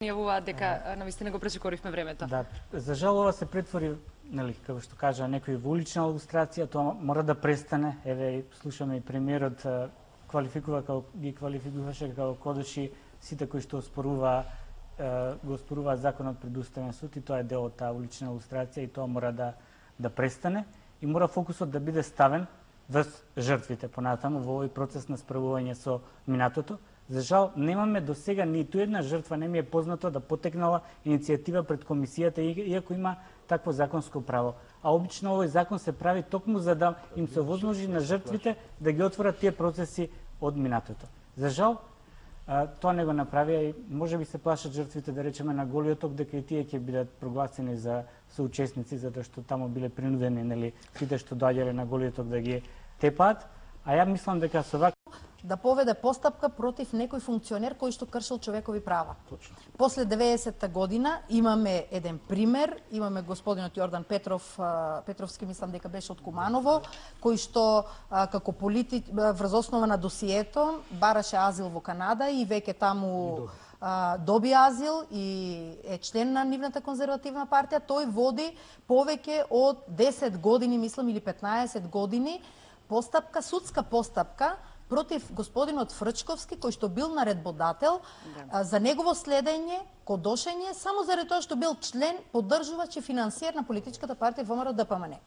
Јавуваат дека навистина го пресекоривме времето. Да, за жал ова се претвори, нели, како што кажа некој во улична илустрација, тоа мора да престане. Еве слушаме и премиерот ги квалификуваше како кодоши сите кои што го оспоруваат законот пред Уставен суд, и тоа е дел од таа улична илустрација и тоа мора да престане и мора фокусот да биде ставен врз жртвите понатаму во овој процес на справување со минатото. За жал, немаме до сега ниту една жртва, не ми е познато да потекнала иницијатива пред комисијата, иако има такво законско право. А обично овој закон се прави токму за да им се овозможи на жртвите да ги отворат тие процеси од минатото. За жал, тоа не го направија и може би се плашат жртвите, да речеме, на Голиот ток, дека и тие ќе бидат прогласени за соучесници, затоа што таму биле принудени, нели, сите што доаѓале на Голиот ток да ги тепаат. А ја мислам дека со вака да поведе постапка против некој функционер кој што кршил човекови права. Точно. После 90-та година имаме еден пример, имаме господинот Јордан Петровски, мислам дека беше од Куманово, кој што како политик врз основа на досието бараше азил во Канада и веќе таму доби азил и е член на нивната конзервативна партија. Тој води повеќе од 10 години, мислам, или 15 години постапка, судска постапка против господинот Фрчковски, кој што бил наредбодател за негово следење, кодошење, само заради тоа што бил член, поддржувач и финансиер на политичката партија ВМРО ДПМН.